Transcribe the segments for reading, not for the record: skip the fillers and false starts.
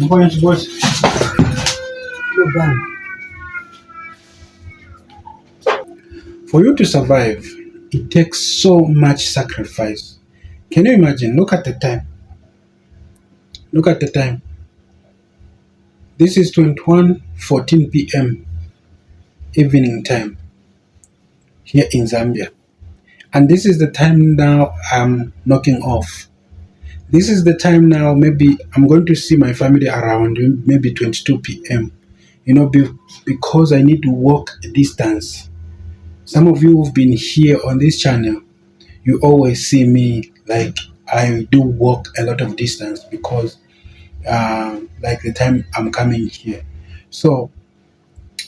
Boys, look down. For you to survive, it takes so much sacrifice. Can you imagine? Look at the time. Look at the time. This is 21:14 p.m. evening time here in Zambia. And this is the time now I'm knocking off. This is the time now, maybe I'm going to see my family around maybe 22 p.m. Because I need to walk a distance. Some of you who've been here on this channel, you always see me like I do walk a lot of distance because like the time I'm coming here. So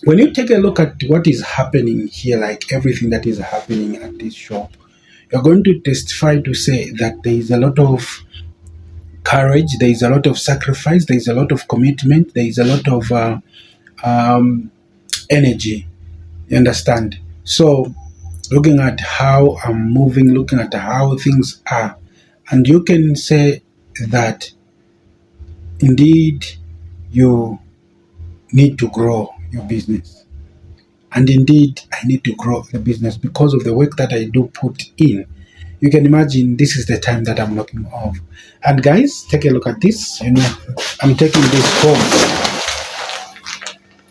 when you take a look at what is happening here, like everything that is happening at this shop, you're going to testify to say that there is a lot of courage, there is a lot of sacrifice, there is a lot of commitment, there is a lot of um, energy. You understand? So, looking at how I'm moving, looking at how things are, and you can say that indeed you need to grow your business. And indeed, I need to grow the business because of the work that I do put in. You can imagine this is the time that I'm knocking off. And guys, take a look at this. I'm taking this home.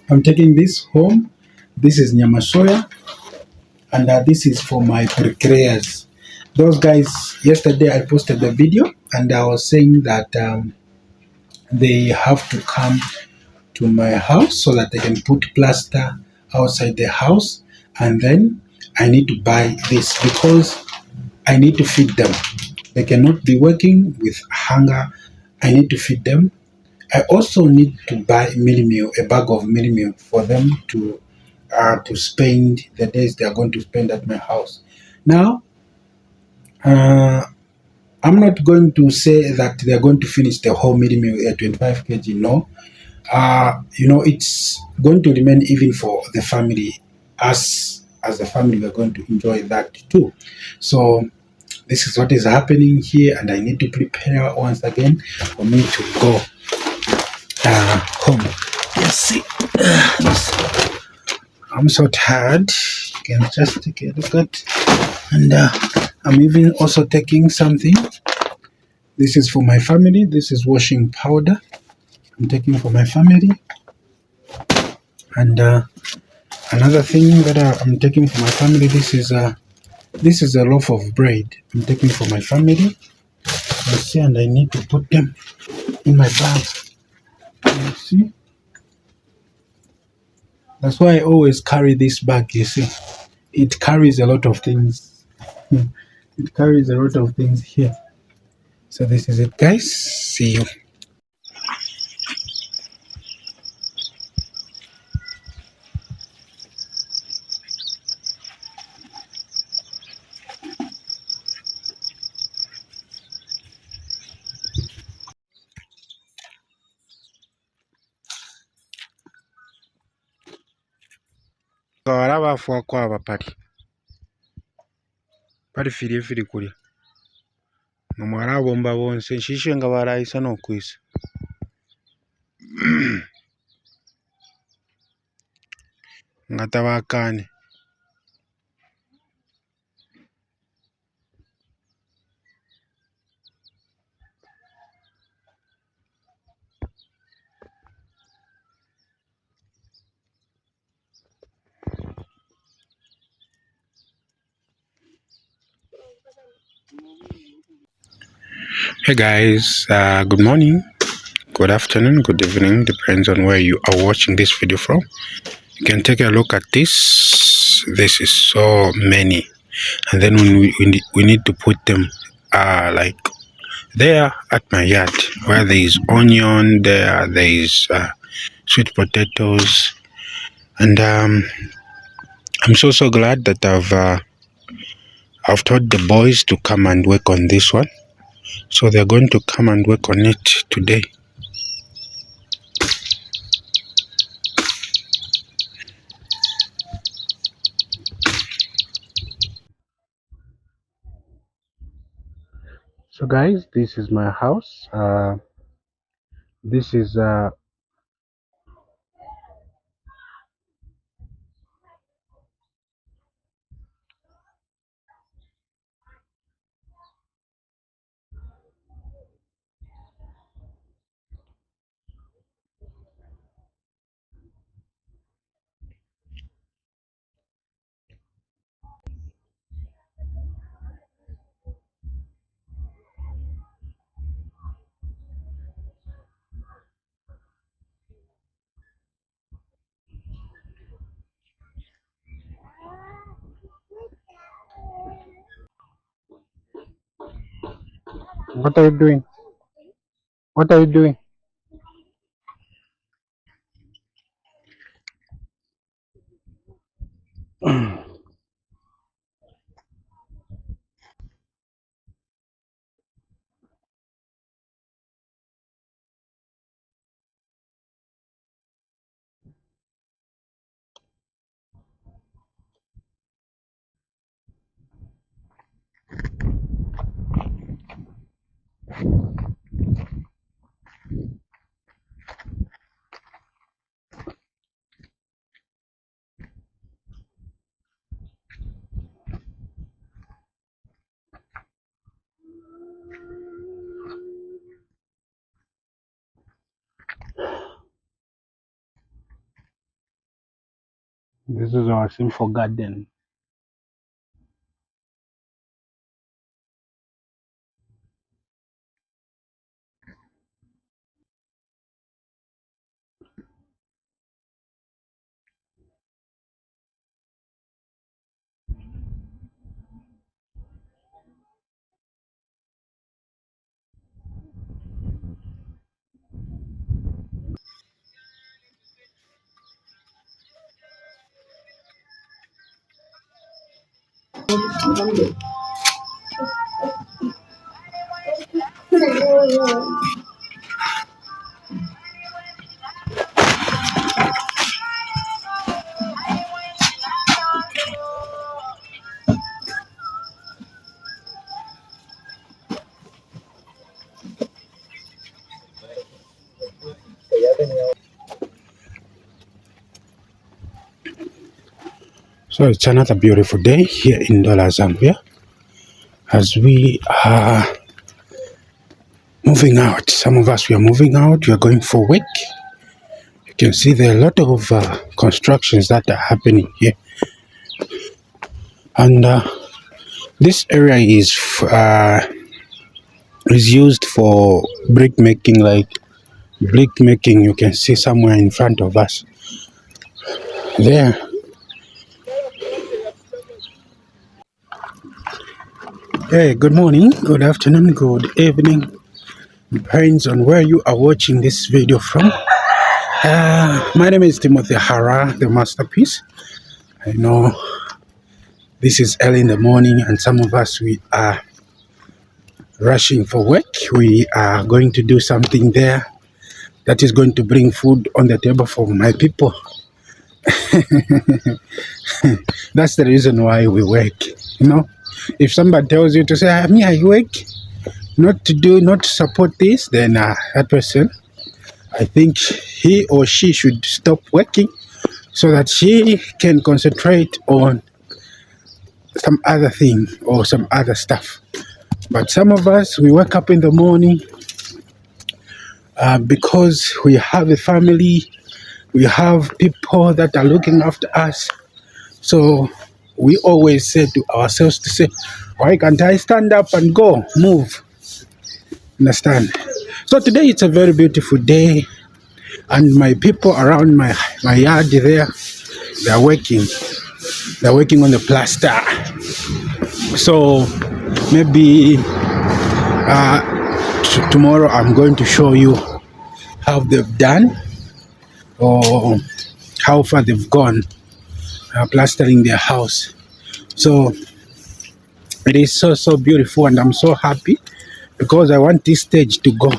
I'm taking this home. This is Nyamasoya. And this is for my bricklayers. Those guys, yesterday I posted the video and I was saying that they have to come to my house so that they can put plaster outside the house, and then I need to buy this because I need to feed them. They cannot be working with hunger. I need to feed them. I also need to buy meal meal, a bag of meal meal for them to spend the days they are going to spend at my house. Now, I'm not going to say that they are going to finish the whole meal meal at 25 kg. No, it's going to remain even for the family. Us as the family, we're going to enjoy that too. So this is what is happening here, and I need to prepare once again for me to go home. Let's see. I'm so tired. You can just take a look at, and I'm even also taking something. This is for my family. This is washing powder. I'm taking for my family, and another thing that I'm taking for my family. This is a loaf of bread. I'm taking for my family. You see, and I need to put them in my bag. You see, that's why I always carry this bag. You see, it carries a lot of things. It carries a lot of things here. So this is it, guys. See you. Barabafu kwaba pali firi kulya nomwara bomba bonse nshishe nga barayisa nokwisa. Ngatabakane. Hey guys, good morning, good afternoon, good evening, depends on where you are watching this video from. You can take a look at this. This is so many, and then when we need to put them like there at my yard where there is onion, there is sweet potatoes, and I'm so glad that I've told the boys to come and work on this one, so they're going to come and work on it today. So guys, this is my house. This is what are you doing? What are you doing? This is our simple garden. So it's another beautiful day here in Dola, Zambia, as we are moving out. Some of us, we are moving out. We are going for work. You can see there are a lot of constructions that are happening here, and this area is used for brick making, like brick making. You can see somewhere in front of us there. Hey, good morning, good afternoon, good evening. Depends on where you are watching this video from. My name is Timothy Hara, the masterpiece. I know this is early in the morning, and some of us, we are rushing for work. We are going to do something there that is going to bring food on the table for my people. That's the reason why we work. If somebody tells you to say, me, I work, not to support this, then that person, I think he or she should stop working so that she can concentrate on some other thing or some other stuff. But some of us, we wake up in the morning because we have a family, we have people that are looking after us. So we always say to ourselves to say, why can't I stand up and go, move? Understand? So today it's a very beautiful day, and my people around my yard there, they're working. They're working on the plaster. So maybe tomorrow I'm going to show you how they've done or how far they've gone plastering their house. So It is so beautiful, and I'm so happy because I want this stage to go.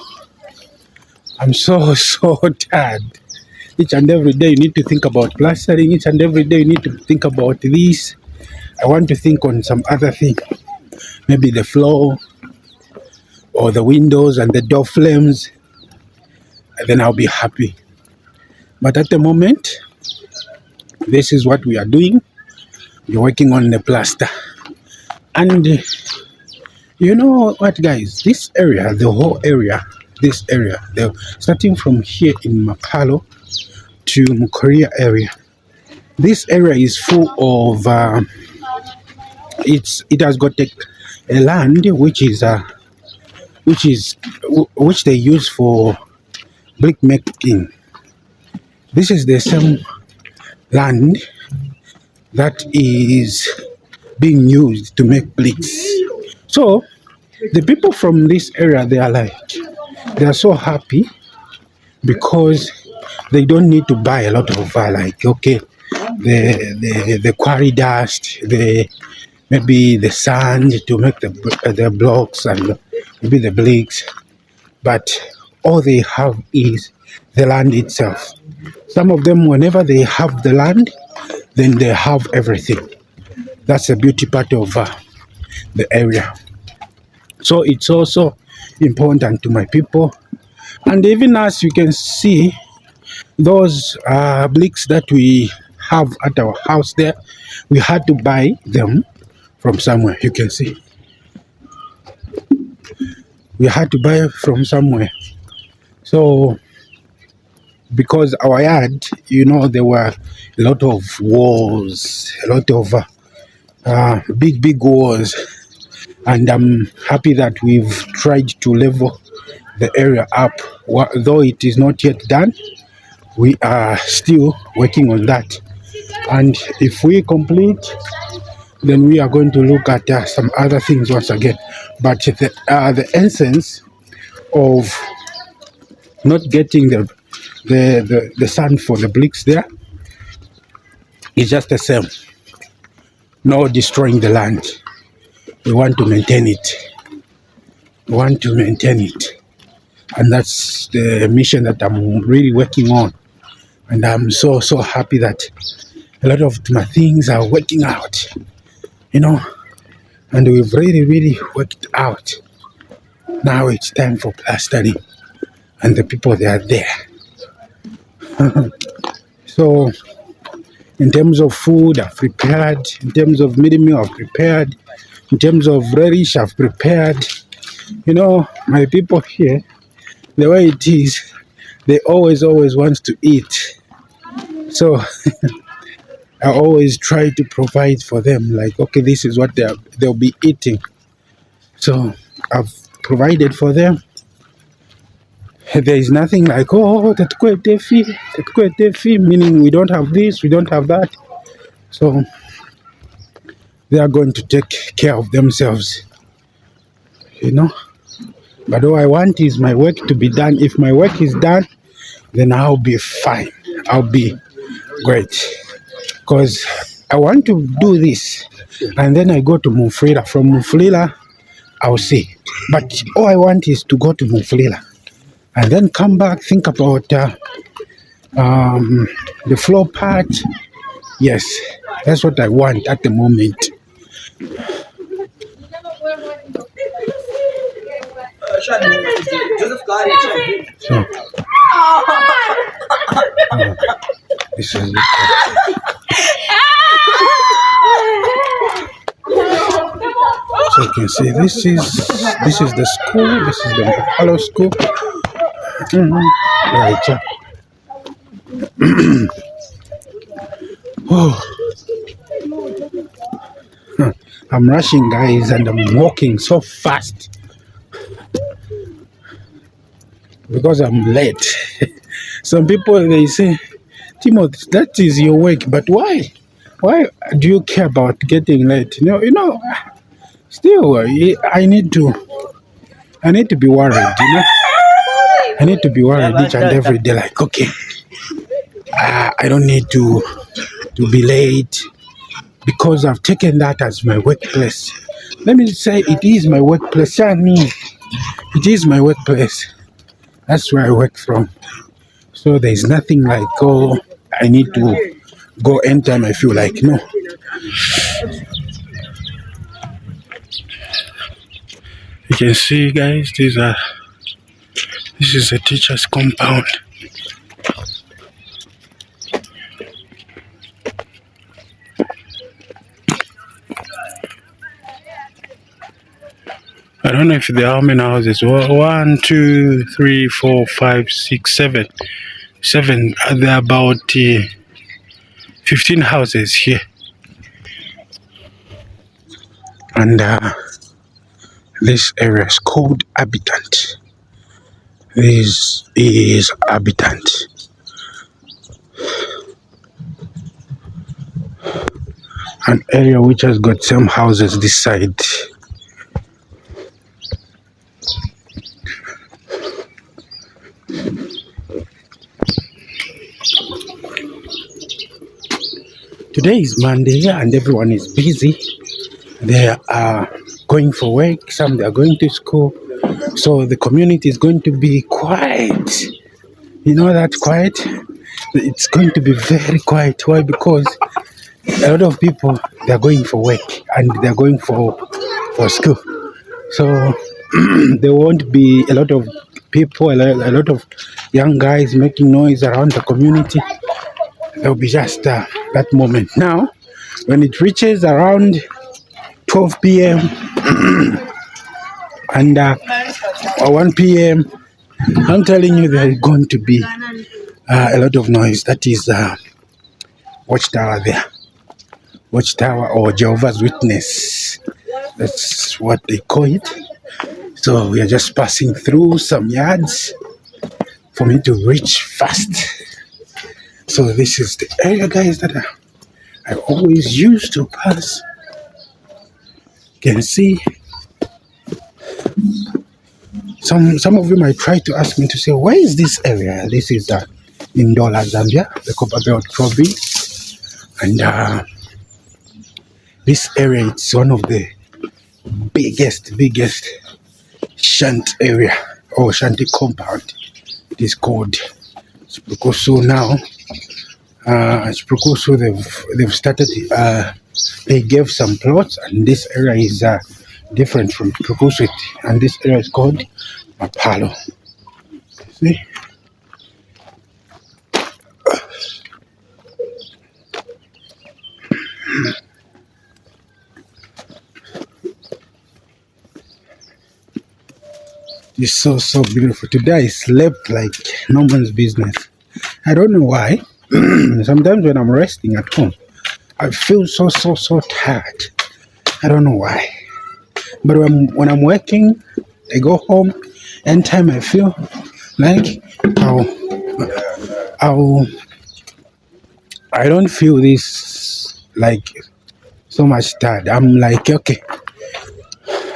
I'm so tired. Each and every day you need to think about plastering. Each and every day you need to think about this. I want to think on some other thing, maybe the floor or the windows and the door frames, and then I'll be happy. But at the moment, this is what we are doing. We're working on the plaster. And you know what, guys? This area, the whole area, starting from here in Mapalo to Mukoria area, this area is full of it has got a land which they use for brick making. This is the same land that is being used to make bricks. So the people from this area, they are so happy because they don't need to buy a lot of the quarry dust, maybe the sand to make the blocks and maybe the bricks, but all they have is the land itself. Some of them, whenever they have the land, then they have everything. That's a beauty part of the area. So it's also important to my people. And even as you can see, those bricks that we have at our house there, we had to buy them from somewhere. You can see. We had to buy from somewhere. So, because our yard, there were a lot of walls, a lot of big walls. And I'm happy that we've tried to level the area up. Though it is not yet done, we are still working on that. And if we complete, then we are going to look at some other things once again. But the essence of not getting the sand for the bricks there is just the same. No destroying the land. We want to maintain it. And that's the mission that I'm really working on. And I'm so happy that a lot of my things are working out, and we've really worked out. Now it's time for plastering, and the people, they are there. So in terms of food, I've prepared. In terms of middle meal, I've prepared. In terms of relish, I've prepared. My people here, the way it is, they always want to eat. So I always try to provide for them, like, okay, this is what they'll be eating. So I've provided for them. There is nothing like, meaning we don't have this, we don't have that. So they are going to take care of themselves, But all I want is my work to be done. If my work is done, then I'll be fine. I'll be great. Because I want to do this. And then I go to Mufulira. From Mufulira, I'll see. But all I want is to go to Mufulira. And then come back, think about the floor part. Yes, that's what I want at the moment. So, this is it. So you can see this is the school. This is the Hello School. Right. I'm rushing, guys, and I'm walking so fast because I'm late. Some people, they say, Timothy, that is your work, but why? Why do you care about getting late? Still, I need to be worried, I need to be worried each and every day, like, okay, I don't need to be late because I've taken that as my workplace. Let me say it is my workplace. Shani, it is my workplace. That's where I work from. So there's nothing like, oh, I need to go anytime I feel like. No. You can see, guys, this is a teacher's compound. I don't know if there are how many houses. 1, 2, 3, 4, 5, 6, 7. 7. There are about 15 houses here. And this area is called Habitant. This is Habitant. An area which has got some houses this side. Today is Monday and everyone is busy. They are going for work, some they are going to school. So the community is going to be quiet. You know that quiet? It's going to be very quiet. Why? Because a lot of people, they are going for work and they are going for school. So there won't be a lot of people, a lot of young guys making noise around the community. There will be just that moment. Now, when it reaches around 12 p.m. and 1 p.m., I'm telling you, there is going to be a lot of noise. That is Watchtower there. Watchtower or Jehovah's Witness. That's what they call it. So we are just passing through some yards for me to reach fast. So this is the area, guys, that I always used to pass. You can see some of you might try to ask me to say, where is this area? This is in Ndola, Zambia, the Copperbelt province. And this area, it's one of the biggest shunt area or shanty compound. It is called Spukoso now. Spukoso, they've started, they gave some plots, and this area is different from Spukoso, and this area is called Mapalo. See? It's so beautiful. Today I slept like no man's business. I don't know why. Sometimes when I'm resting at home, I feel so tired. I don't know why. But when I'm working, I go home. Anytime I feel like I don't feel this like so much tired. I'm like, okay,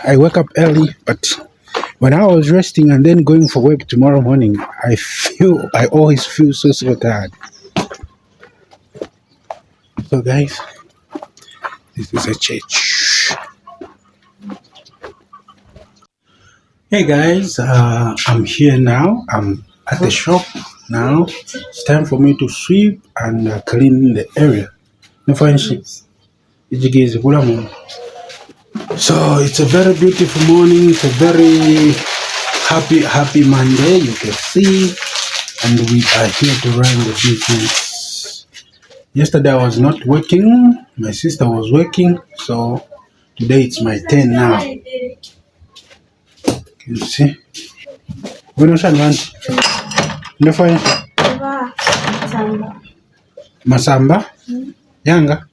I wake up early, but when I was resting and then going for work tomorrow morning, I always feel so tired. So guys, this is a church. Hey guys, I'm here now. I'm at the shop now. It's time for me to sweep and clean the area. No friendships. So it's a very beautiful morning. It's a very happy Monday. You can see, and we are here to run the business. Yesterday I was not working. My sister was working, so today it's my turn now. Can you see? Masamba? Yanga?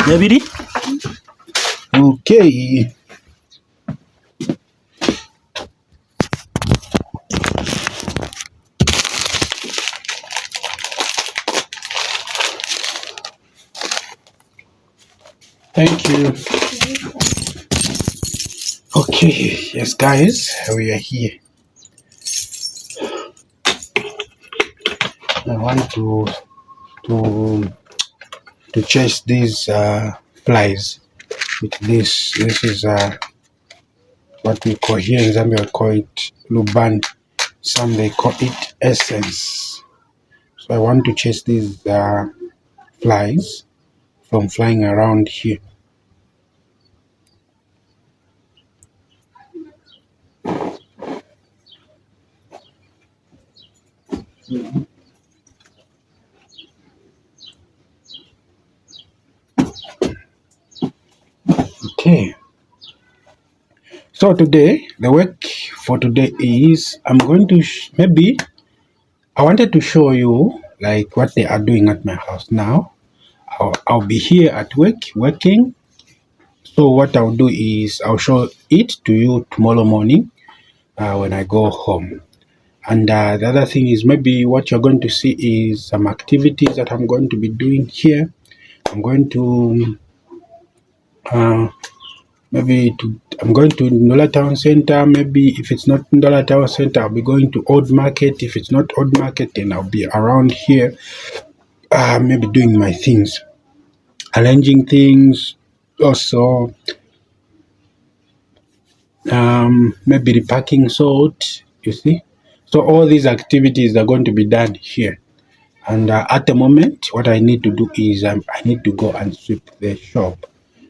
Yabiri? Okay. Thank you. Okay, yes guys, we are here. I want to chase these flies. with this. This is what we call here in Zambia, we call it luban. Some they call it essence. So I want to chase these flies from flying around here. Okay. So today, the work for today is I'm going to maybe I wanted to show you like what they are doing at my house now. I'll be here at work working. So what I'll do is I'll show it to you tomorrow morning when I go home. And the other thing is maybe what you're going to see is some activities that I'm going to be doing here. I'm going to I'm going to Ndola Town Center. Maybe if it's not Ndola Town Center, I'll be going to Old Market. If it's not Old Market, then I'll be around here, maybe doing my things, arranging things, also maybe repacking salt, you see. So all these activities are going to be done here. And at the moment, what I need to do is I need to go and sweep the shop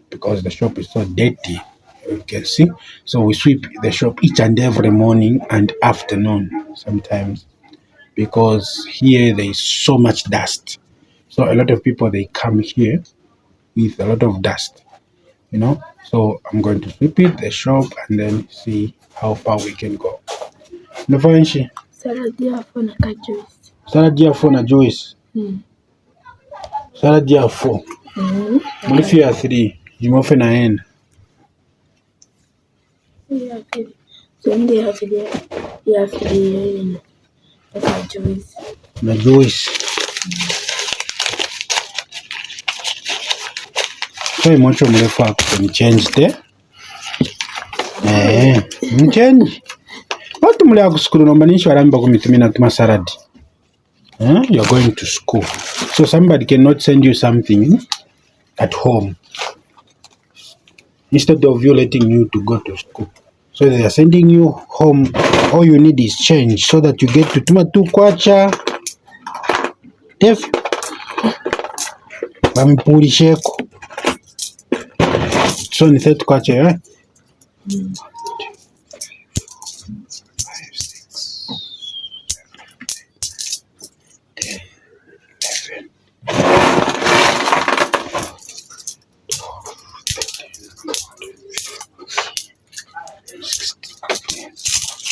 because the shop is so dirty, you can see. So we sweep the shop each and every morning and afternoon sometimes because here there is so much dust. So a lot of people, they come here with a lot of dust, you know. So I'm going to sweep it, the shop, and then see how far we can go. Nafanshi. Salad yafo na ka juice. Salad yafo na juice. Salad yafo. Mulifi ya 3. Jimofe na ena. Ya fili. So ndi ya fili na ka juice. Na juice. So mucho mulifu hapo change there. Change. Watu muli akusukuru nombanisha warambi kumitumina tuma salad. You're going to school. So somebody cannot send you something at home instead of you letting you to go to school. So they are sending you home. All you need is change so that you get to tuma tu kwacha. If Wampurisheko. So ni 30 kwacha, eh? 5, 6, 7,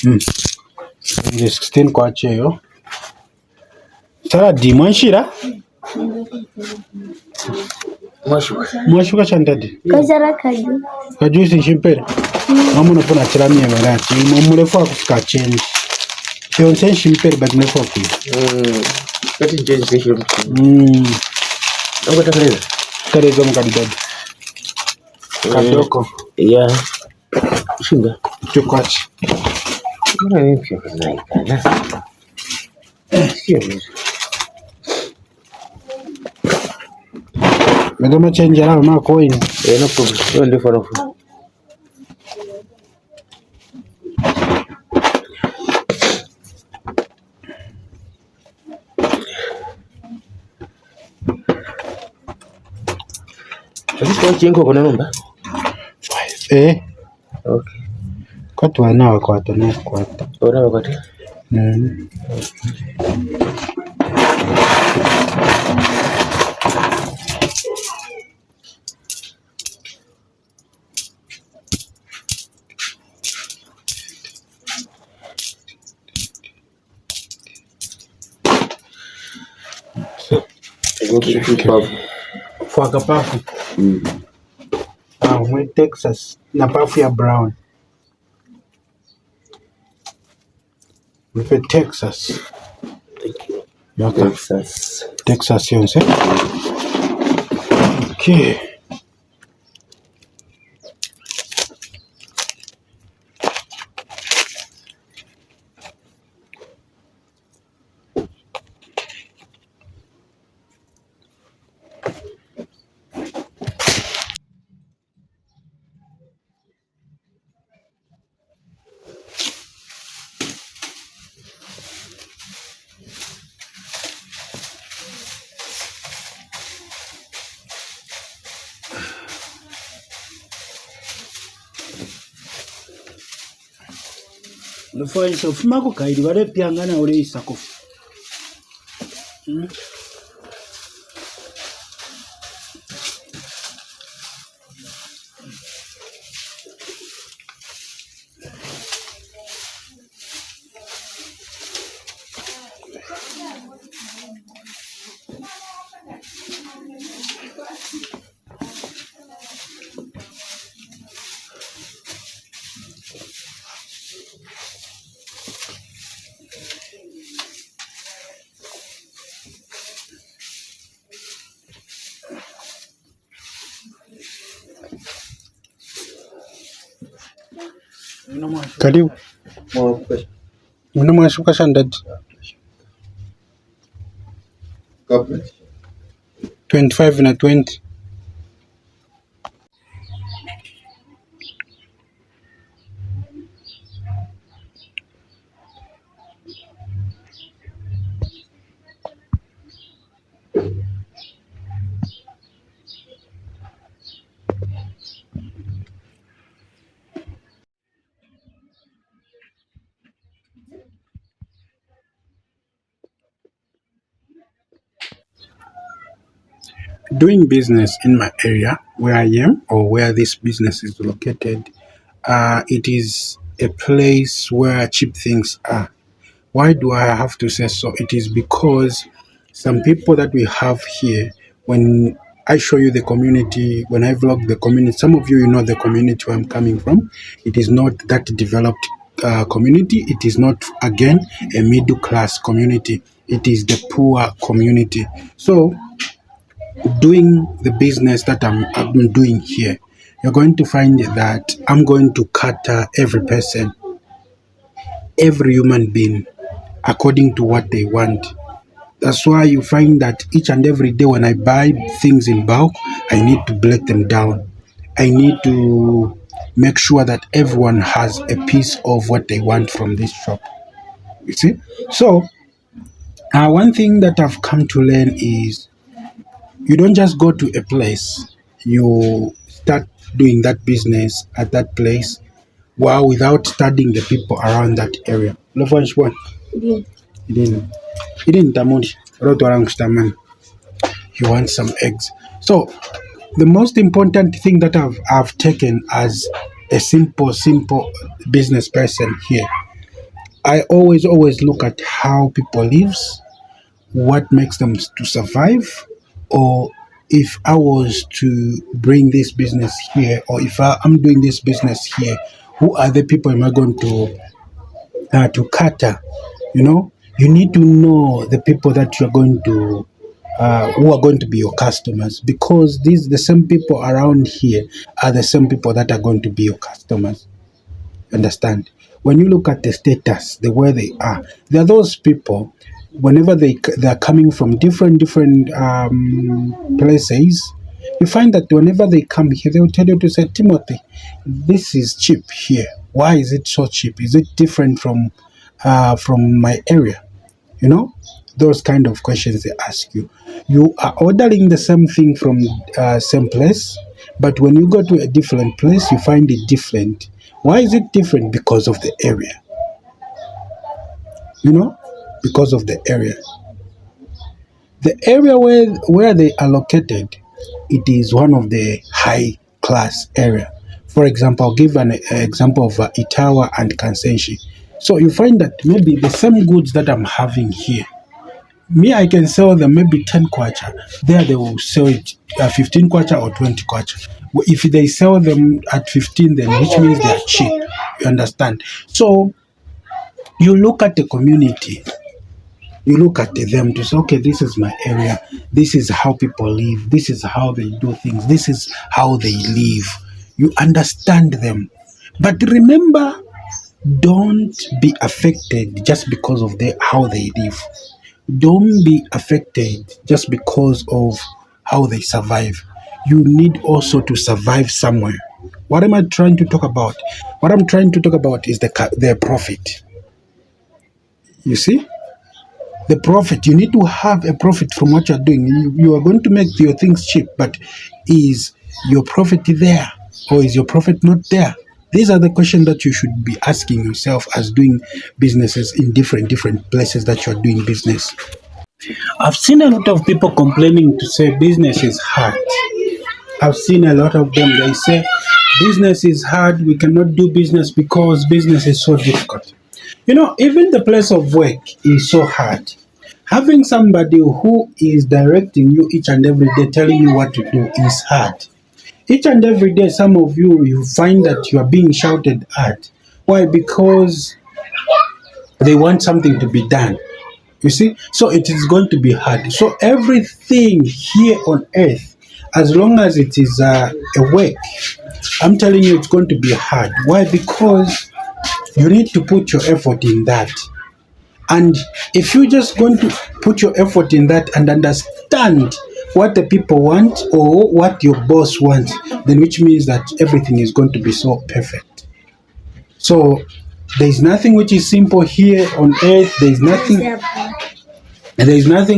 10, 11, 16 kwacha yo. Salad mwanshira? Mwashuka chandadi. Kajara kaju. Kajuisi shimpere. Mamuna pona chiramia barati. Mumulefu akufika change. Yonse shimpere but nefu akuyi. Kati change kisho. Ngo takaleza. Kaleza mukadidadi. Kadoko. Yeah. Shinga. Chukwachi. Mbona mimi pia naikana. Sio vizuri. Megama change alama ma coin. No problem. Hiyo ndio farafu. Sasa chengo kuna namba? 5. Okay. Kwatu wanawa kwata na kwata. Ora wakati. Fuaka pafu. Mwe Texas na pafu ya brown. Mwe Texas. Thank you. Yaka. Texas yonse. Okay. Lufanyisa ofumako kairi wale piangana ule isako. Karibu. Unamwashuka shandadi. 25 na 20. Doing business in my area where I am or where this business is located, it is a place where cheap things are. Why do I have to say so? It is because some people that we have here, when I show you the community, when I vlog the community, some of you, you know the community where I'm coming from. It is not that developed community. It is not, again, a middle class community. It is the poor community. So, doing the business that I'm doing here, you're going to find that I'm going to cater every person, every human being, according to what they want. That's why you find that each and every day when I buy things in bulk, I need to break them down. I need to make sure that everyone has a piece of what they want from this shop. You see? So, one thing that I've come to learn is you don't just go to a place, you start doing that business at that place while without studying the people around that area. Yeah. He didn't tamundi. He wants some eggs. So the most important thing that I've taken as a simple business person here, I always look at how people lives, what makes them to survive, or if I was to bring this business here, or if I'm doing this business here, who are the people am I going to cater? You know, you need to know the people that you're going to who are going to be your customers, because the same people around here are the same people that are going to be your customers. Understand? When you look at the status, the way they are those people. Whenever they are coming from different places, you find that whenever they come here, they will tell you to say, Timothy, this is cheap here. Why is it so cheap? Is it different from my area? You know, those kind of questions they ask you. You are ordering the same thing from same place, but when you go to a different place, you find it different. Why is it different? Because of the area. You know, because of the area. The area where they are located, it is one of the high class area. For example, I'll give an example of Itawa and Kansenshi. So you find that maybe the same goods that I'm having here, me, I can sell them maybe 10 kwacha. There they will sell it 15 kwacha or 20 kwacha. If they sell them at 15, then which means they are cheap. You understand? So you look at the community, you look at them to say, okay, this is my area. This is how people live. This is how they do things. This is how they live. You understand them. But remember, don't be affected just because of how they live. Don't be affected just because of how they survive. You need also to survive somewhere. What am I trying to talk about? What I'm trying to talk about is their profit. You see? The profit. You need to have a profit from what you're doing. You are going to make your things cheap, but is your profit there or is your profit not there? These are the questions that you should be asking yourself as doing businesses in different places that you are doing business. I've seen a lot of people complaining to say business is hard. I've seen a lot of them, they say business is hard, we cannot do business because business is so difficult. Even the place of work is so hard. Having somebody who is directing you each and every day, telling you what to do is hard. Each and every day, some of you find that you are being shouted at. Why? Because they want something to be done. You see? So it is going to be hard. So everything here on earth, as long as it is a work, I'm telling you it's going to be hard. Why? Because you need to put your effort in that. And if you're just going to put your effort in that and understand what the people want or what your boss wants, then which means that everything is going to be so perfect. So there's nothing which is simple here on earth. There's nothing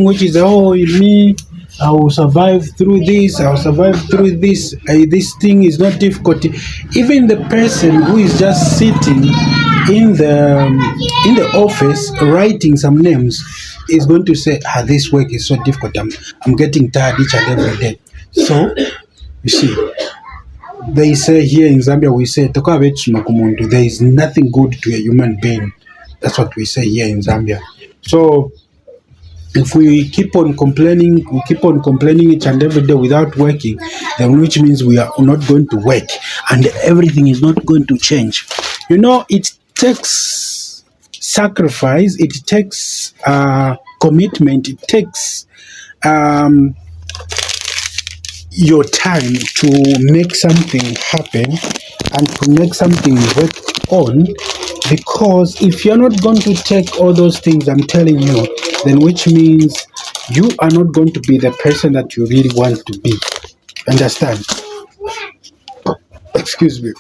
which is, oh, me, I will survive through this, I'll survive through this. This thing is not difficult. Even the person who is just sitting in the office writing some names is going to say, this work is so difficult. I'm getting tired each and every day. So you see, they say here in Zambia, we say, there is nothing good to a human being. That's what we say here in Zambia. So if we keep on complaining each and every day without working, then which means we are not going to work and everything is not going to change. It takes sacrifice, it takes commitment, it takes your time to make something happen and to make something work on, because if you're not going to take all those things I'm telling you, then which means you are not going to be the person that you really want to be. Understand? Excuse me.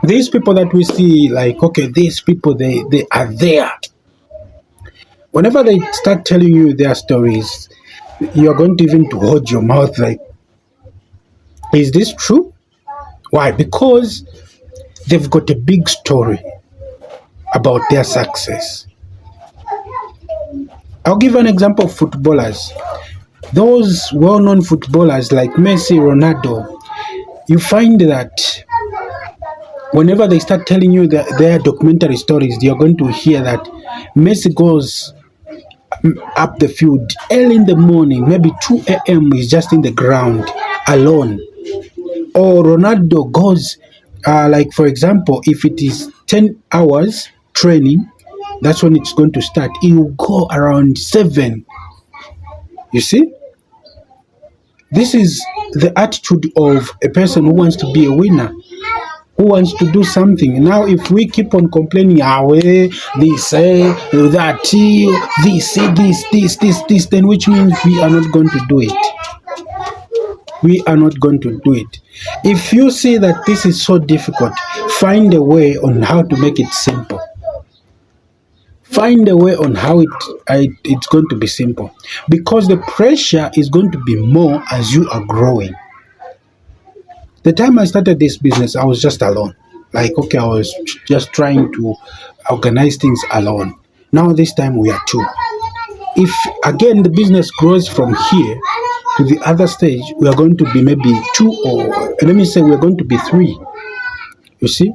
These people that we see, like, okay, these people, they are there. Whenever they start telling you their stories, you're going to even to hold your mouth like, is this true? Why? Because they've got a big story about their success. I'll give an example of footballers. Those well-known footballers like Messi, Ronaldo, you find that whenever they start telling you their documentary stories, you're going to hear that Messi goes up the field early in the morning, maybe 2 a.m. is just in the ground alone. Or Ronaldo goes, like for example, if it is 10 hours training, that's when it's going to start. He will go around 7. You see? This is the attitude of a person who wants to be a winner, who wants to do something. Now, if we keep on complaining, this, that, this, then which means we are not going to do it. We are not going to do it. If you see that this is so difficult, find a way on how to make it simple. Find a way on how it's going to be simple, because the pressure is going to be more as you are growing. The time I started this business, I was just alone. Like, okay, I was just trying to organize things alone. Now this time we are two. If again the business grows from here to the other stage, we are going to be maybe 2, or let me say we're going to be 3. You see?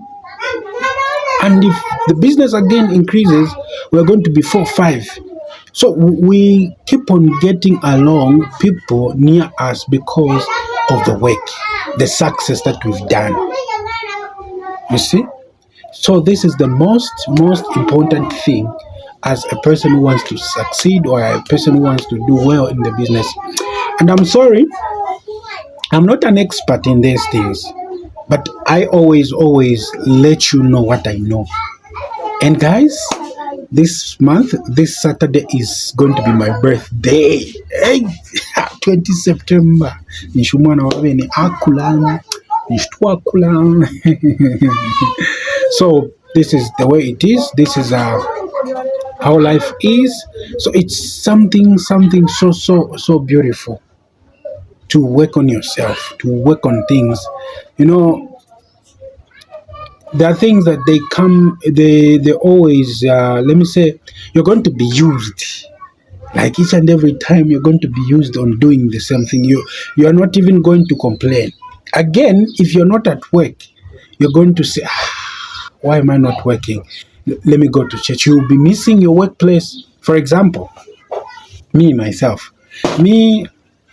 And if the business again increases, we're going to be 4, 5. So we keep on getting along people near us because of the work, the success that we've done. You see? So this is the most important thing as a person who wants to succeed, or a person who wants to do well in the business. And I'm sorry, I'm not an expert in these things, but I always let you know what I know. And guys, this month, this Saturday is going to be my birthday. Hey, 20 September. Nishumwana wabene akula, nishtuakula. So this is the way it is. This is how life is. So it's something so beautiful to work on yourself, to work on things. There are things that they always, let me say, you're going to be used. Like each and every time you're going to be used on doing the same thing. You are not even going to complain. Again, if you're not at work, you're going to say, why am I not working? Let me go to church. You'll be missing your workplace. For example, me, myself, me,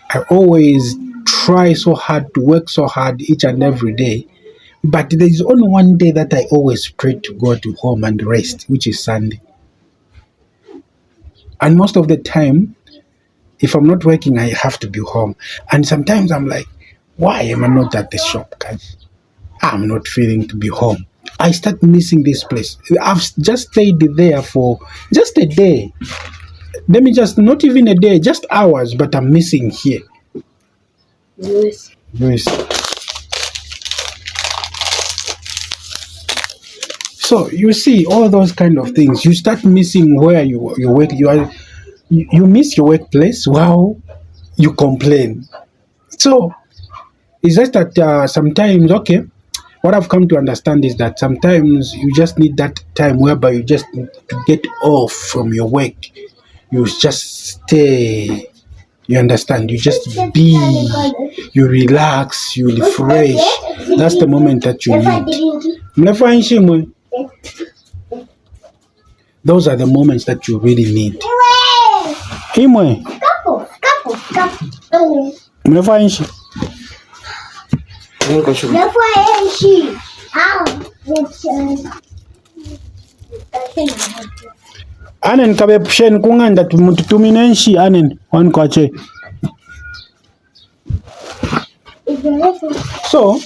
I always try so hard to work so hard each and every day. But there is only one day that I always pray to go to home and rest, which is Sunday. And most of the time, if I'm not working, I have to be home. And sometimes I'm like, why am I not at the shop, guys? I'm not feeling to be home. I start missing this place. I've just stayed there for just a day. Let me just, not even a day, just hours, but I'm missing here. Yes. Yes. So you see all those kind of things. You start missing where you work. You miss your workplace. Wow, you complain. So it's just that sometimes, okay, what I've come to understand is that sometimes you just need that time whereby you just need to get off from your work. You just stay. You understand? You just be. You relax. You refresh. That's the moment that you need. Mnafanya those are the moments that you really need. Imwe, mnafanya nini? Niko shughuli. Anen kabe pushen kunganda tumutumine nshi anen wan kwache. So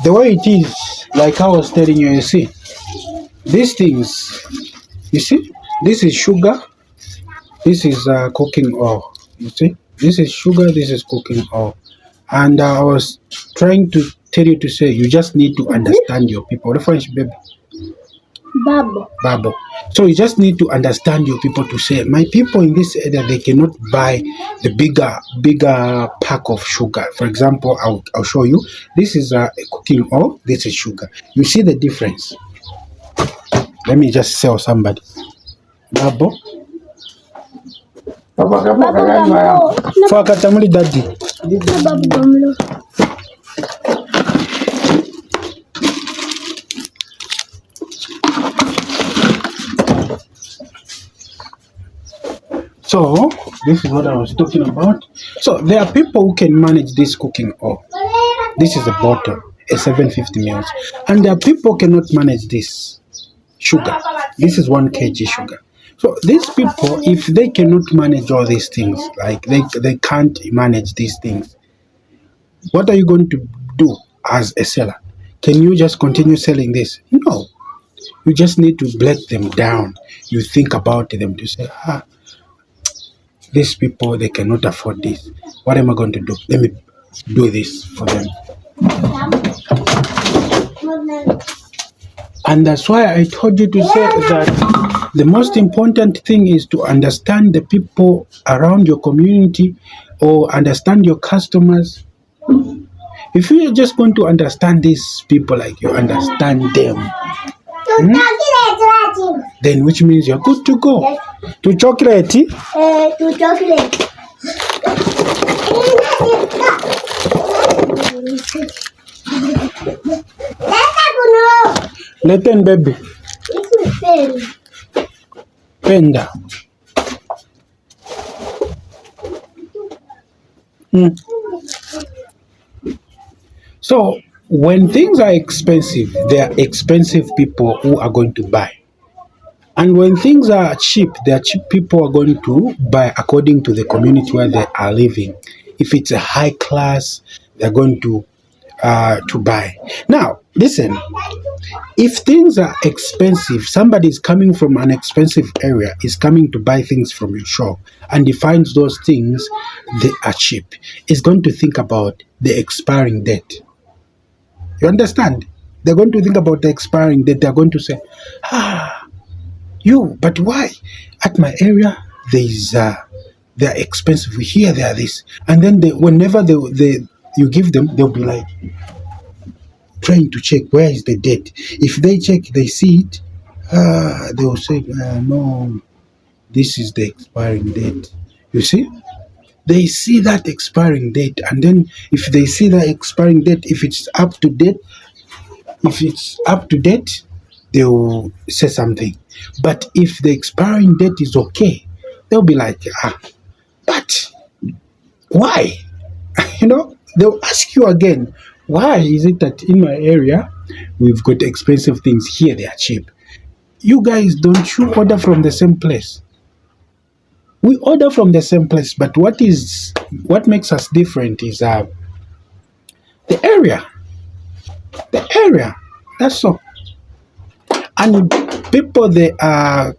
the way it is, like I was telling you, you see, these things, you see, this is sugar, this is cooking oil. You see, this is sugar, this is cooking oil. And I was trying to tell you to say, you just need to understand your people. The French baby. Babo. So you just need to understand your people to say, my people in this area, they cannot buy the bigger pack of sugar. For example, I'll show you. This is a cooking oil. This is sugar. You see the difference? Let me just sell somebody. Babo. Fakatamuli daddy. So this is what I was talking about. So there are people who can manage this cooking oil. This is a bottle, a 750 ml, and there are people who cannot manage this sugar. This is 1 kg sugar. So these people, if they cannot manage all these things, like they can't manage these things, what are you going to do as a seller? Can you just continue selling this? No. You just need to break them down. You think about them to say, these people, they cannot afford this. What am I going to do? Let me do this for them. And that's why I told you to say that the most important thing is to understand the people around your community or understand your customers. If you're just going to understand these people like you understand them, then which means you're good to go. To chocolate? To chocolate. Leten baby. Penda. So when things are expensive, there are expensive people who are going to buy. And when things are cheap, there are cheap people who are going to buy according to the community where they are living. If it's a high class, they're going to buy. Now, listen, if things are expensive, somebody is coming from an expensive area, is coming to buy things from your shop, and he finds those things, they are cheap. He's going to think about the expiring date. You understand? They're going to think about the expiring date. They're going to say, but why? At my area, they're expensive. Here they are this. And then whenever you give them, they'll be like, trying to check where is the date. If they check, they see it, they will say, no, this is the expiring date. You see? They see that expiring date, and then if they see that expiring date, if it's up to date, they will say something. But if the expiring date is okay, they'll be like, but why? They'll ask you again, why is it that in my area we've got expensive things, here they are cheap? You guys, don't you order from the same place? We order from the same place, but what makes us different is the area. The area. That's all. And people, they are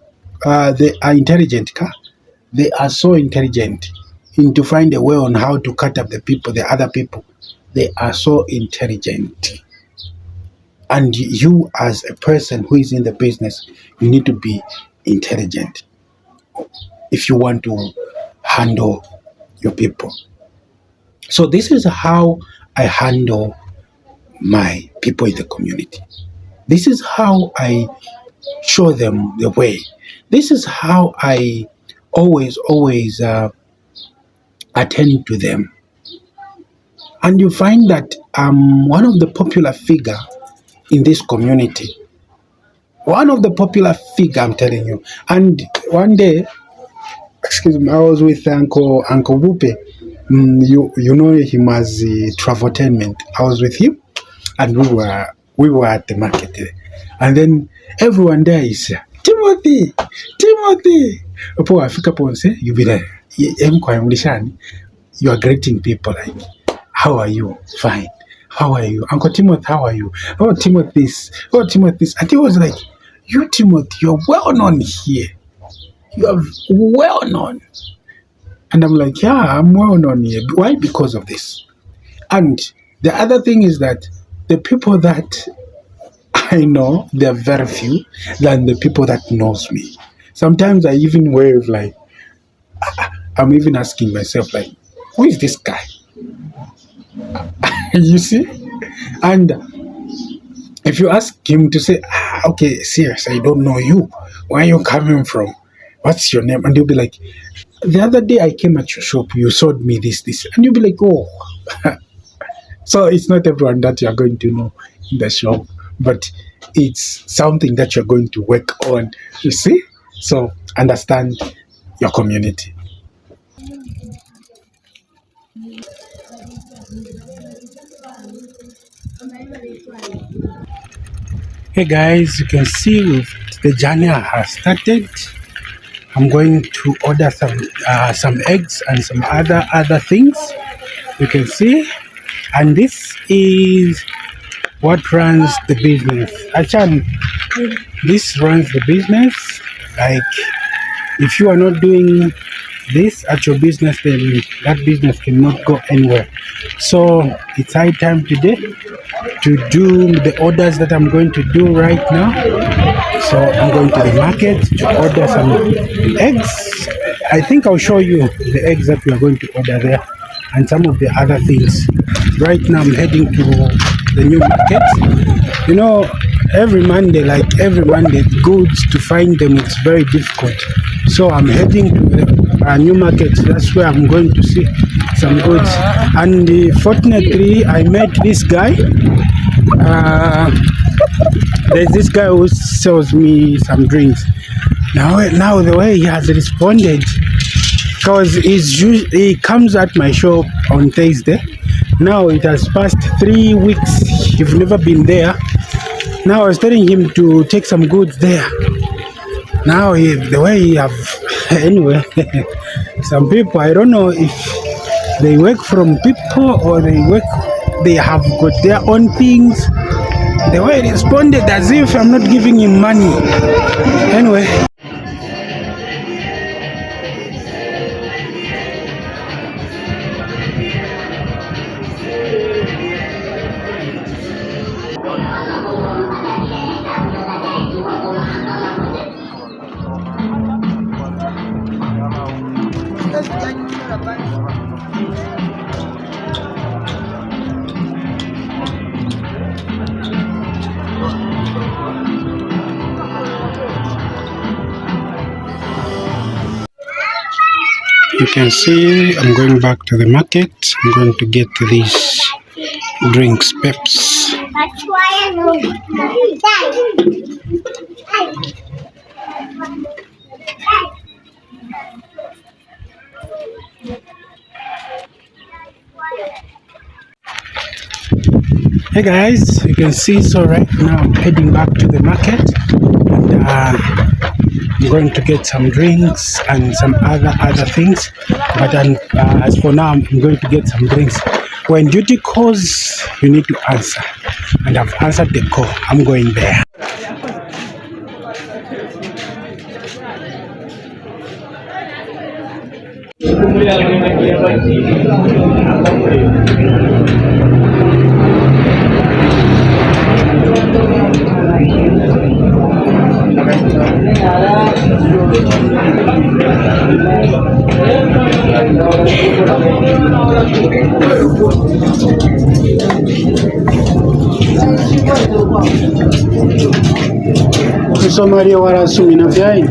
intelligent. They are so intelligent in to find a way on how to cut up the other people. They are so intelligent. And you, as a person who is in the business, you need to be intelligent if you want to handle your people. So this is how I handle my people in the community. This is how I show them the way. This is how I always attend to them. And you find that I'm one of the popular figure in this community. One of the popular figure, I'm telling you. And one day, excuse me, I was with Uncle Bupe. You know him as Travotainment. I was with him, and we were at the market, and then everyone there is Timothy. Upo afika ponse, you be like, you are greeting people like, how are you? Fine. How are you? Uncle Timothy, how are you? Oh, Timothy this. Oh, Timothy this. And he was like, you, Timothy, you're well known here. You are well known. And I'm like, yeah, I'm well known here. Why? Because of this. And the other thing is that the people that I know, they're very few than the people that knows me. Sometimes I even wave like, I'm even asking myself like, who is this guy? You see? And if you ask him to say, okay, serious, I don't know you. Where are you coming from? What's your name? And you'll be like, the other day I came at your shop, you sold me this. And you'll be like, oh. So it's not everyone that you're going to know in the shop, but it's something that you're going to work on, you see? So understand your community. Hey guys, you can see the journey has started. I'm going to order some eggs and some other things. You can see, and this is what runs the business. Actually, this runs the business. Like, if you are not doing this at your business, then that business cannot go anywhere. So it's high time today to do the orders that I'm going to do right now. So I'm going to the market to order some eggs. I think I'll show you the eggs that we are going to order there and some of the other things. Right now I'm heading to the new market. Every Monday, goods, to find them, it's very difficult. So I'm heading to the new market. That's where I'm going to see some goods. And fortunately, I met this guy. There's this guy who sells me some drinks. Now the way he has responded, because he comes at my shop on Thursday. Now it has passed 3 weeks. You've never been there. Now I was telling him to take some goods there. Now the way he have anyway, some people, I don't know if they work from people or they have got their own things. The way he responded as if I'm not giving him money. Anyway. You can see I'm going back to the market. I'm going to get these drinks, peps. Hey guys, you can see, so right now I'm heading back to the market, and I'm going to get some drinks and some other things. But as for now, I'm going to get some drinks. When duty calls, you need to answer, and I've answered the call. I'm going there. Somalia warasumi na vyai.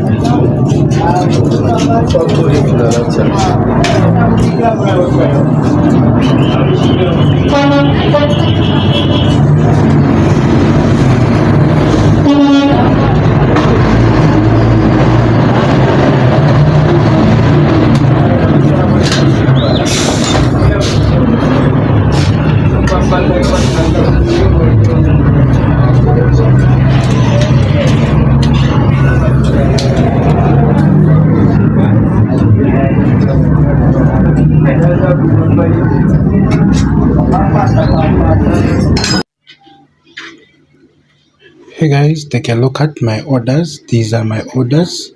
Hey guys, take a look at my orders. These are my orders.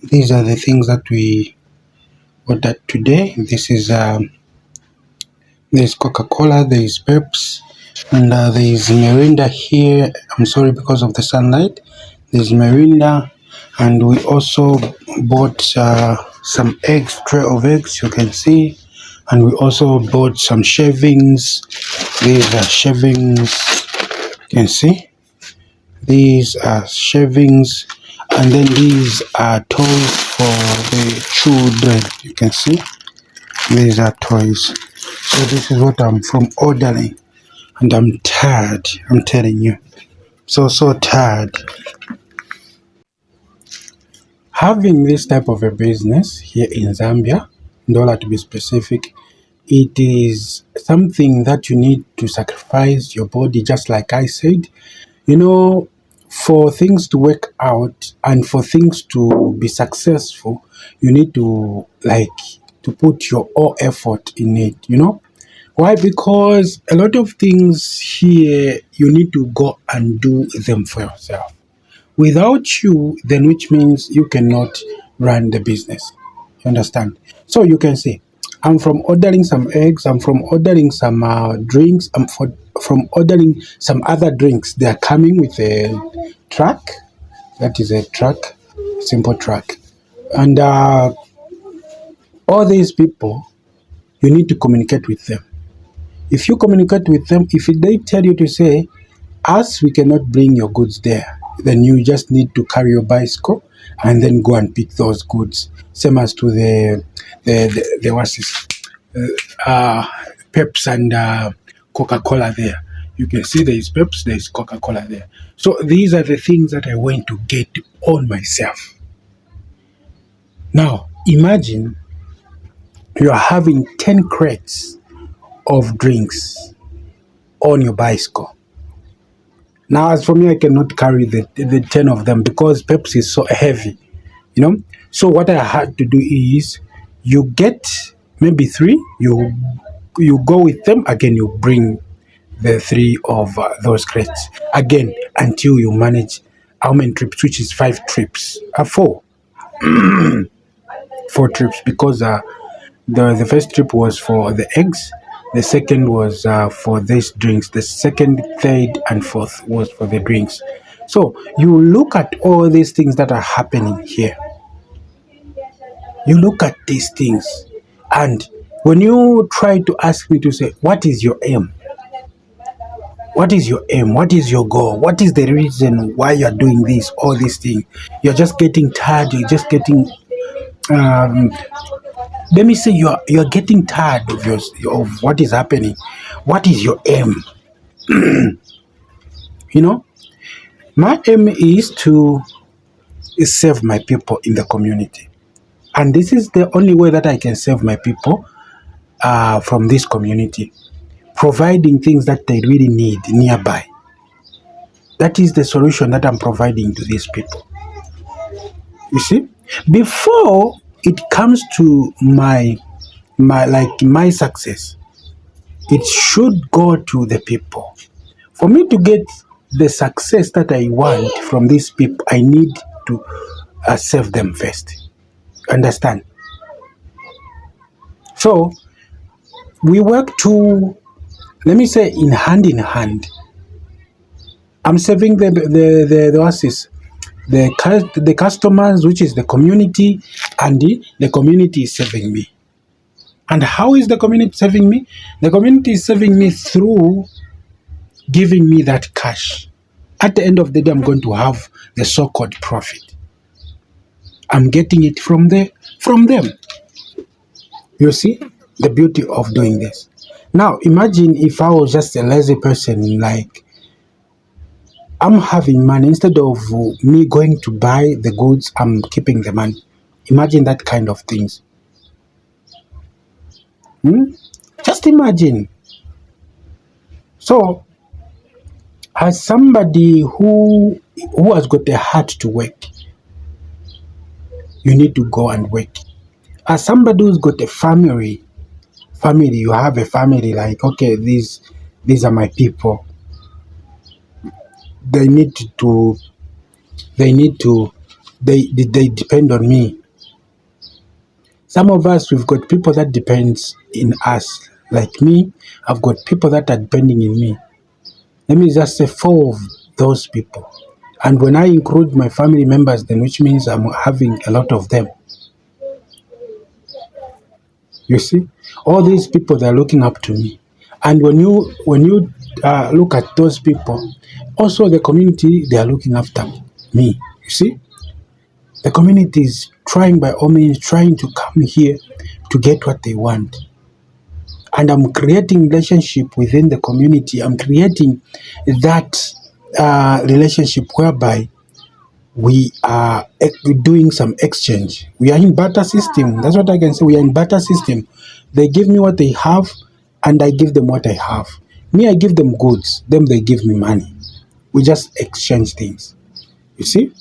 These are the things that we ordered today. There's Coca-Cola, there is Peps, and there is Mirinda here. I'm sorry because of the sunlight. There's Mirinda, and we also bought some eggs, tray of eggs, you can see, and we also bought some shavings. These are shavings, you can see. These are shavings, and then these are toys for the children. You can see these are toys. So this is what I'm from ordering, and I'm tired. I'm telling you, so tired. Having this type of a business here in Zambia, Ndola to be specific, it is something that you need to sacrifice your body, just like I said. You know, for things to work out and for things to be successful, you need to put your all effort in it, you know? Why? Because a lot of things here you need to go and do them for yourself. Without you, then which means you cannot run the business. You understand? So you can say, I'm from ordering some eggs, I'm from ordering some drinks, from ordering some other drinks. They are coming with a truck. That is a truck, simple truck. And all these people, you need to communicate with them. If you communicate with them, if they tell you to say, as we cannot bring your goods there, then you just need to carry your bicycle and then go and pick those goods. Same as to the what's this, Peps and Coca-Cola there. You can see there is Peps, there is Coca-Cola there. So these are the things that I went to get on myself. Now imagine you are having 10 crates of drinks on your bicycle. Now, as for me, I cannot carry the 10 of them because Pepsi is so heavy, you know. So what I had to do is, you get maybe 3, you go with them again, you bring the 3 of those crates again until you manage how many trips, which is 5 trips, 4 trips, because the first trip was for the eggs, the second was for these drinks, the second, third, and fourth was for the drinks. So you look at all these things that are happening here. You look at these things, and when you try to ask me to say, what is your aim? What is your aim? What is your goal? What is the reason why you're doing this, all these things? You're just getting tired, you're just getting let me say you're getting tired of of what is happening. What is your aim? You know, my aim is to save my people in the community, and this is the only way that I can save my people from this community, providing things that they really need nearby. That is the solution that I'm providing to these people. You see, before it comes to my success, it should go to the people. For me to get the success that I want from these people, I need to save them first. Understand? So we work to, let me say, in hand. I'm saving the what's this? The customers, which is the community, and the community is saving me. And how is the community saving me? The community is saving me through giving me that cash. At the end of the day, I'm going to have the so-called profit. I'm getting it from them. You see the beauty of doing this. Now imagine if I was just a lazy person, like I'm having money instead of me going to buy the goods, I'm keeping the money. Imagine that kind of things. Just imagine. So as somebody who has got a heart to work, you need to go and work. As somebody who's got a family, you have a family, like, okay, these are my people. They need to they need to they depend on me. Some of us, we've got people that depends in us. Like me, I've got people that are depending in me. Let me just say 4 of those people. And when I include my family members, then which means I'm having a lot of them. You see, all these people, they're looking up to me. And when you look at those people, also the community, they are looking after me. You see, the community is trying by all means trying to come here to get what they want. And I'm creating relationship within the community. I'm creating that relationship whereby we are doing some exchange. We are in barter system. That's what I can say. We are in barter system. They give me what they have, and I give them what I have. Me, I give them goods. Them, they give me money. We just exchange things. You see?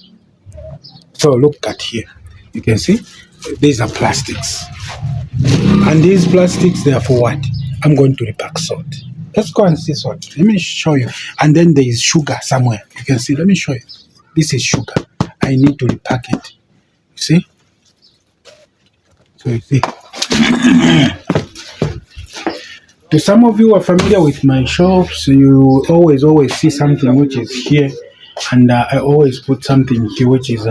So look at here. You can see these are plastics. And these plastics, they are for what? I'm going to repack salt. Let's go and see salt. Let me show you. And then there is sugar somewhere. You can see. Let me show you. This is sugar. I need to repack it. You see? So you see. To some of you who are familiar with my shops, you always see something which is here. And I always put something here which is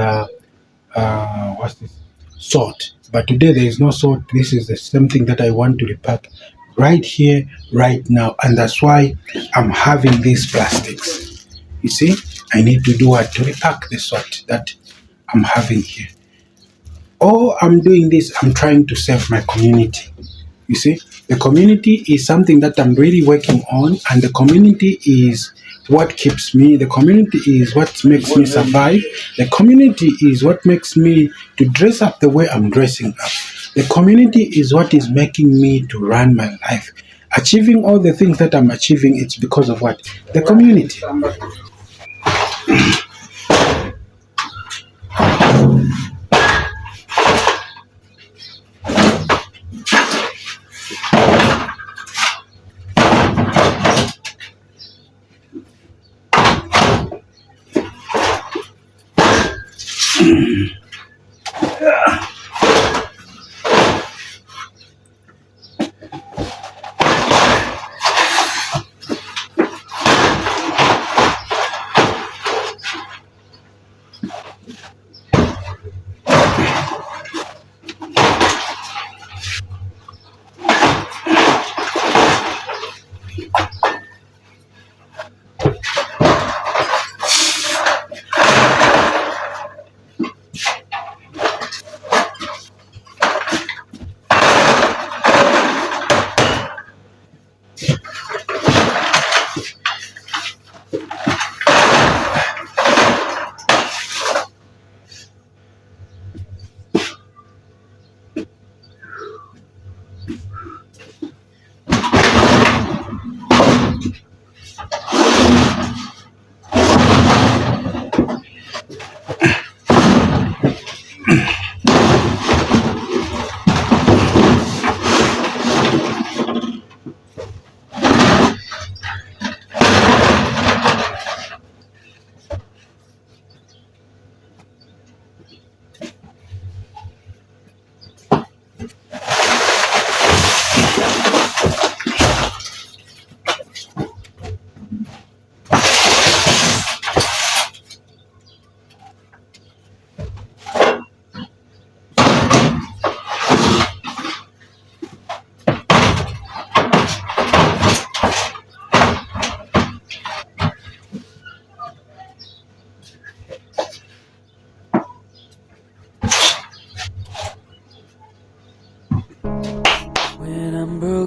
what's this? Salt. But today there is no salt. This is the same thing that I want to repack right here, right now. And that's why I'm having these plastics. You see, I need to do what? To repack the salt that I'm having here. Oh, I'm doing this, I'm trying to serve my community. You see, the community is something that I'm really working on, and the community is what keeps me. The community is what makes me survive. The community is what makes me to dress up the way I'm dressing up. The community is what is making me to run my life. Achieving all the things that I'm achieving, it's because of what? The community.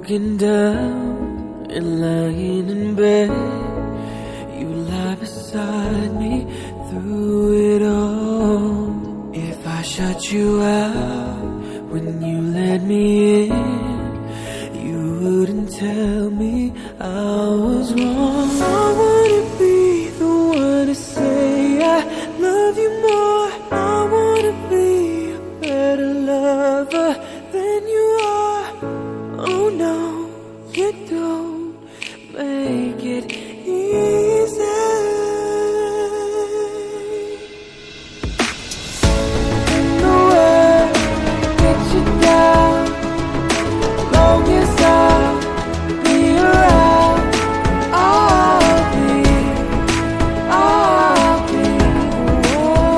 broken down and lying in bed, you lie beside me through it all. If I shut you out when you let me in, you wouldn't tell me I was wrong. I wanna be the one to say I love you more. I wanna be a better lover than you are. Oh no, you don't make it easy. And the world gets you down, long as I'll be around. I'll be the one.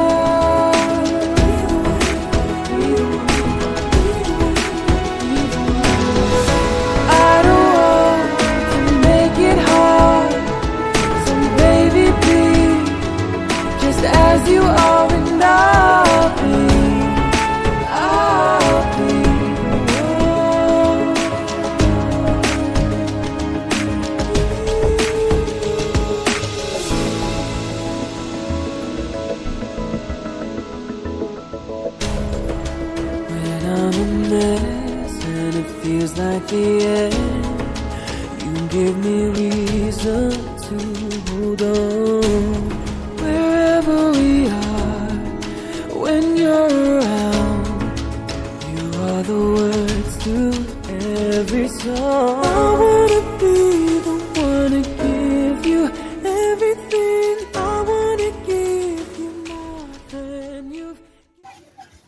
I don't want to make it hard, so baby be just as you are, and I'll be when I'm a mess and it feels like the end. You give me reason to hold on. Wherever we are, when you're around, you are the words to every song. I wanna be the one to give you everything. I wanna give you more than you've.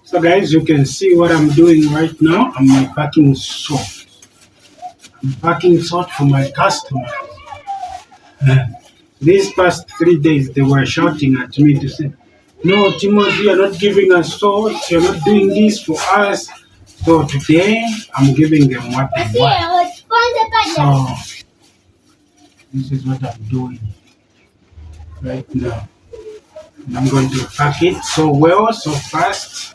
So guys, you can see what I'm doing right now. I'm packing salt. I'm packing salt for my customers. These past 3 days, they were shouting at me to say, "No, Timothy, you're not giving us salt. You're not doing this for us." So today, I'm giving them what they want. So this is what I'm doing right now. And I'm going to pack it so well, so fast,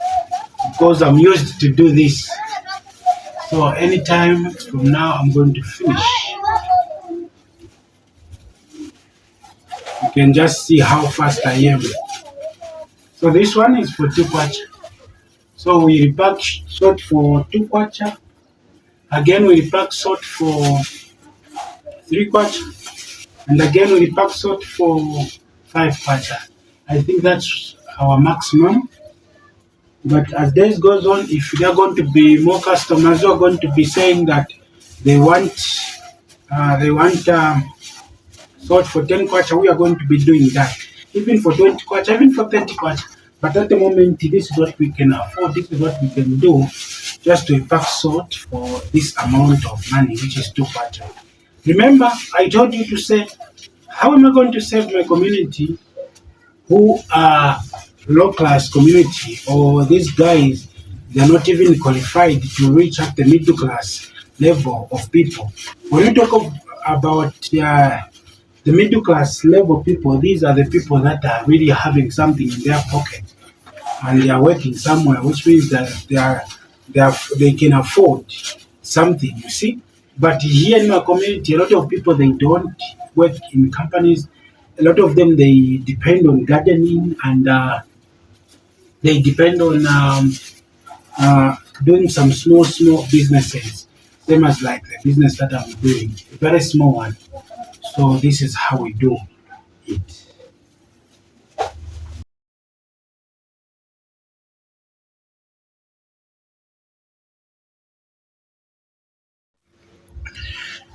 because I'm used to do this. So anytime from now, I'm going to finish. You can just see how fast I am. So this one is for 2 kwacha. So we repack salt for 2 kwacha. Again, we repack salt for 3 kwacha. And again, we repack salt for 5 kwacha. I think that's our maximum. But as days goes on, if there are going to be more customers who are going to be saying that they want salt for 10 kwacha, we are going to be doing that. Even for 20 kwacha, even for 30 kwacha. But at the moment, this is what we can afford. This is what we can do, just to pack salt for this amount of money, which is 2 kwacha. Remember, I told you to say, how am I going to save my community who are low class community, or these guys, they're not even qualified to reach at the middle class level of people. When you talk about the middle class level people, these are the people that are really having something in their pocket and they are working somewhere, which means that they can afford something, you see. But here in our community, a lot of people, they don't work in companies. A lot of them, they depend on gardening, and they depend on doing some small businesses, same as like the business that I'm doing, a very small one. So this is how we do it.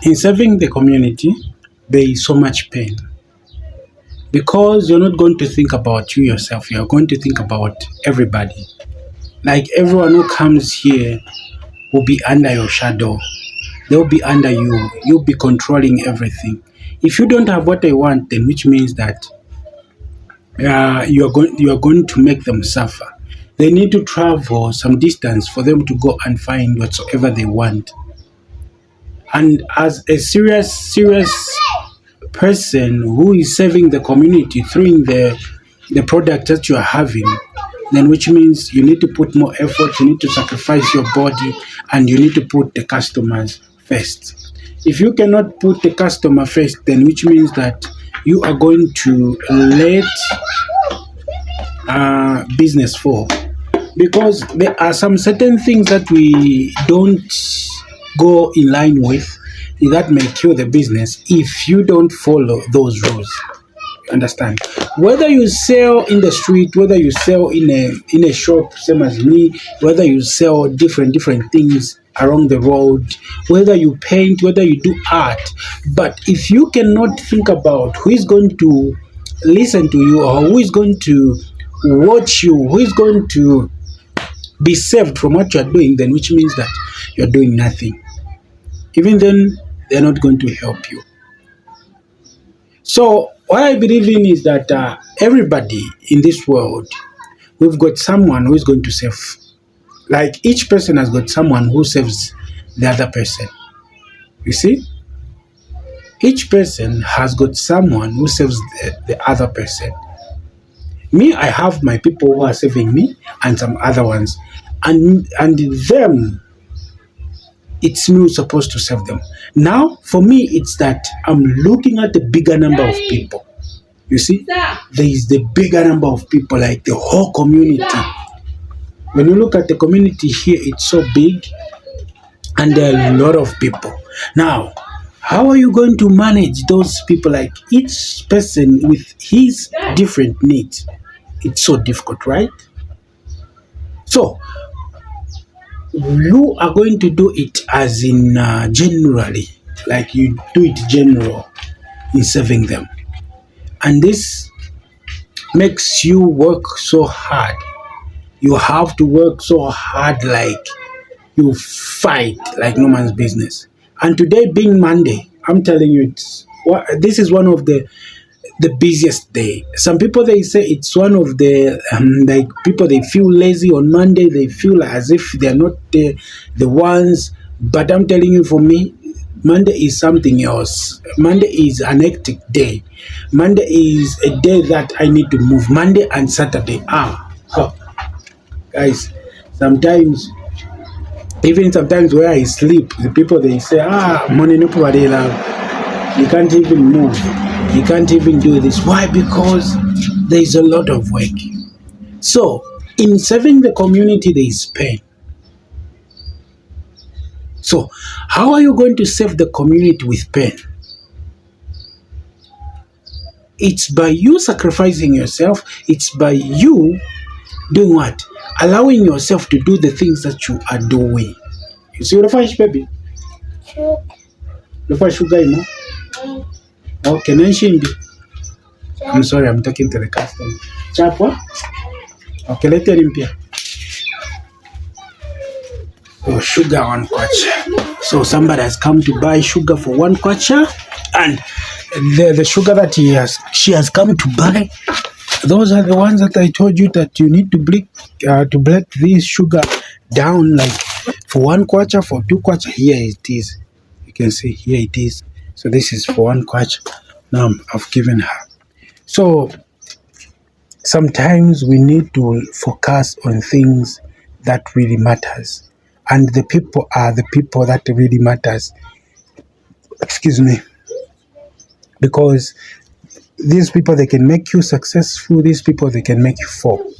In serving the community, there is so much pain because you're not going to think about you yourself, you're going to think about everybody. Like everyone who comes here will be under your shadow, they'll be under you, you'll be controlling everything. If you don't have what they want, then which means that you are going to make them suffer. They need to travel some distance for them to go and find whatsoever they want. And as a serious person who is serving the community through the product that you are having, then which means you need to put more effort, you need to sacrifice your body, and you need to put the customers first. If you cannot put the customer first, then which means that you are going to let business fall, because there are some certain things that we don't go in line with that may kill the business if you don't follow those rules. Understand? Whether you sell in the street, whether you sell in a shop, same as me, whether you sell different things along the road, whether you paint, whether you do art, but if you cannot think about who is going to listen to you, or who is going to watch you, who is going to be saved from what you are doing, then which means that you're doing nothing. Even then, they're not going to help you. So what I believe in is that everybody in this world, we've got someone who is going to save. Like each person has got someone who saves the other person. You see, each person has got someone who saves the other person. Me, I have my people who are saving me, and some other ones, and them, it's me who's supposed to save them. Now, for me, it's that I'm looking at the bigger number of people. You see, there is the bigger number of people, like the whole community. When you look at the community here, it's so big, and there are a lot of people. Now, how are you going to manage those people? Like each person with his different needs. It's so difficult, right? So, you are going to do it as in generally, like you do it general in serving them. And this makes you work so hard. You have to work so hard, like you fight like no man's business. And today being Monday, I'm telling you, this is one of the busiest day. Some people, they say it's one of the like people, they feel lazy on Monday. They feel as if they're not the ones. But I'm telling you, for me, Monday is something else. Monday is an hectic day. Monday is a day that I need to move. Monday and Saturday. So, guys, sometimes, even sometimes where I sleep, the people, they say, money no power love. You can't even move. You can't even do this. Why? Because there is a lot of work. So, in serving the community, there is pain. So, how are you going to save the community with pain? It's by you sacrificing yourself. It's by you doing what? Allowing yourself to do the things that you are doing. You see what I find, baby? Sure. The sugar, you know? Okay, Nanshimbi. I'm sorry, I'm talking to the customer. Chapwa? Okay, let him here. Oh, sugar 1 kwacha. So somebody has come to buy sugar for 1 kwacha, and the sugar that she has come to buy, those are the ones that I told you that you need to blend this sugar down, like for 1 kwacha, for 2 kwacha. Here it is. You can see here it is. So this is for 1 kwacha. Now I've given her. So sometimes we need to focus on things that really matters. And the people are the people that really matters. Excuse me. Because these people, they can make you successful. These people, they can make you fall.